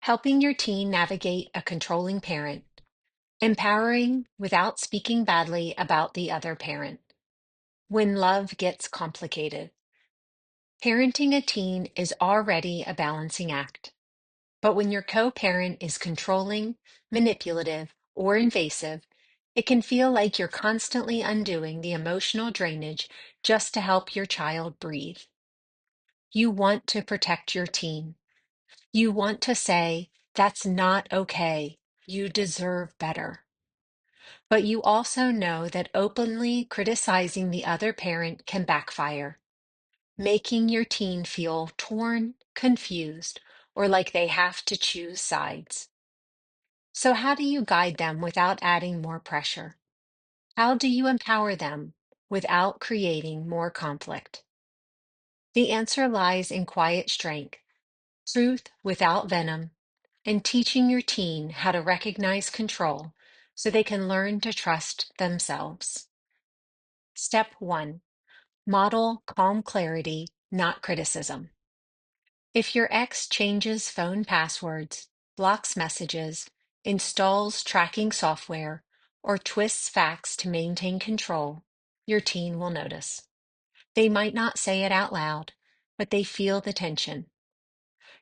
Helping your teen navigate a controlling parent, empowering without speaking badly about the other parent. When love gets complicated, parenting a teen is already a balancing act. But when your co parent is controlling, manipulative, or invasive, it can feel like you're constantly undoing the emotional drainage just to help your child breathe. You want to protect your teen. You want to say, that's not okay. You deserve better. But you also know that openly criticizing the other parent can backfire, making your teen feel torn, confused, or like they have to choose sides. So, how do you guide them without adding more pressure? How do you empower them without creating more conflict? The answer lies in quiet strength, truth without venom, and teaching your teen how to recognize control so they can learn to trust themselves. Step 1. Model calm clarity, not criticism. If your ex changes phone passwords, blocks messages, installs tracking software, or twists facts to maintain control, your teen will notice. They might not say it out loud, but they feel the tension.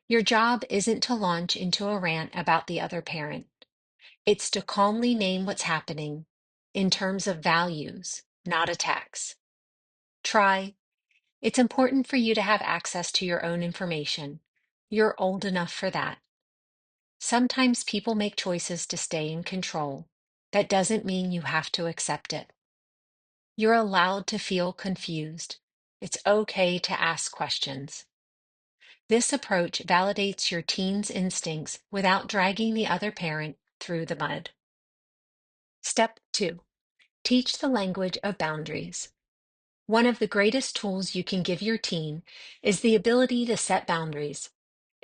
Your job isn't to launch into a rant about the other parent. It's to calmly name what's happening in terms of values, not attacks. Try, it's important for you to have access to your own information. You're old enough for that. Sometimes people make choices to stay in control. That doesn't mean you have to accept it. You're allowed to feel confused. It's okay to ask questions. This approach validates your teen's instincts without dragging the other parent through the mud. Step 2. Teach the language of boundaries. One of the greatest tools you can give your teen is the ability to set boundaries,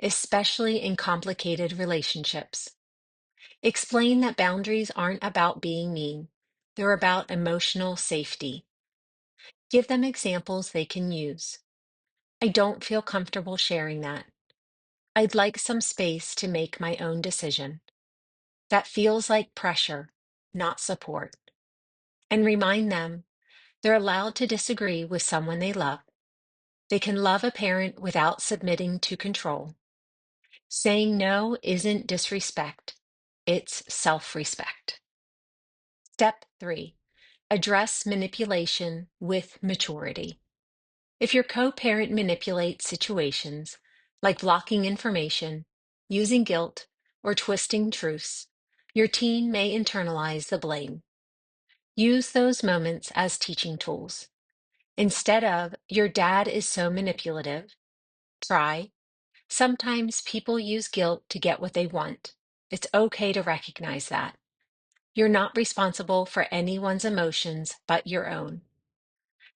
especially in complicated relationships. Explain that boundaries aren't about being mean, they're about emotional safety. Give them examples they can use. I don't feel comfortable sharing that. I'd like some space to make my own decision. That feels like pressure, not support. And remind them they're allowed to disagree with someone they love. They can love a parent without submitting to control. Saying no isn't disrespect, it's self-respect. Step 3. Address manipulation with maturity. If your co-parent manipulates situations, like blocking information, using guilt, or twisting truths, your teen may internalize the blame. Use those moments as teaching tools. Instead of, your dad is so manipulative, try, sometimes people use guilt to get what they want. It's okay to recognize that. You're not responsible for anyone's emotions but your own.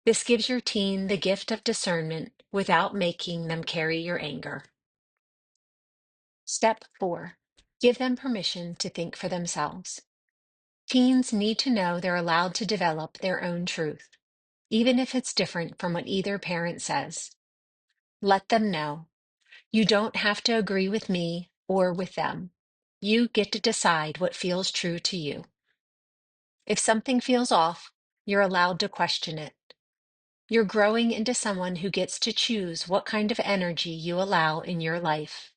This gives your teen the gift of discernment without making them carry your anger. Step 4. Give them permission to think for themselves. Teens need to know they're allowed to develop their own truth, even if it's different from what either parent says. Let them know. You don't have to agree with me or with them. You get to decide what feels true to you. If something feels off, you're allowed to question it. You're growing into someone who gets to choose what kind of energy you allow in your life.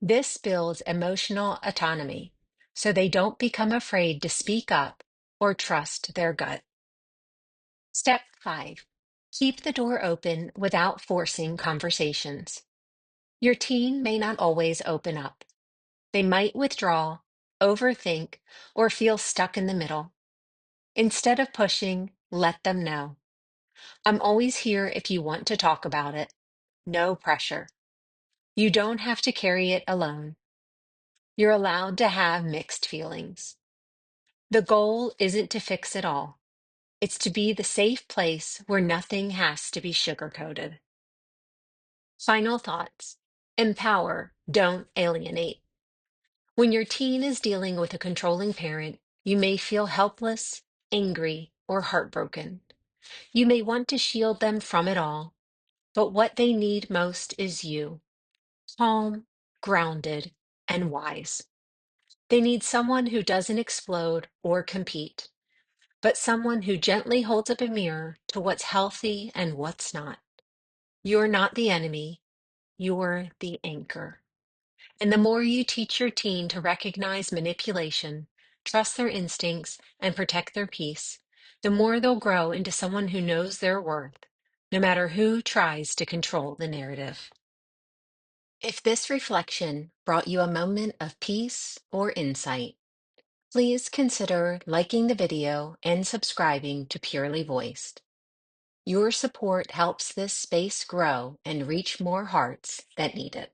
This builds emotional autonomy, so they don't become afraid to speak up or trust their gut. Step 5. Keep the door open without forcing conversations. Your teen may not always open up. They might withdraw, overthink, or feel stuck in the middle. Instead of pushing, let them know. I'm always here if you want to talk about it. No pressure. You don't have to carry it alone. You're allowed to have mixed feelings. The goal isn't to fix it all. It's to be the safe place where nothing has to be sugarcoated. Final thoughts. Empower, don't alienate. When your teen is dealing with a controlling parent, you may feel helpless, angry, or heartbroken. You may want to shield them from it all, but what they need most is you. Calm, grounded, and wise. They need someone who doesn't explode or compete, but someone who gently holds up a mirror to what's healthy and what's not. You're not the enemy, you're the anchor. And the more you teach your teen to recognize manipulation, trust their instincts, and protect their peace, the more they'll grow into someone who knows their worth, no matter who tries to control the narrative. If this reflection brought you a moment of peace or insight, please consider liking the video and subscribing to Purely Voiced. Your support helps this space grow and reach more hearts that need it.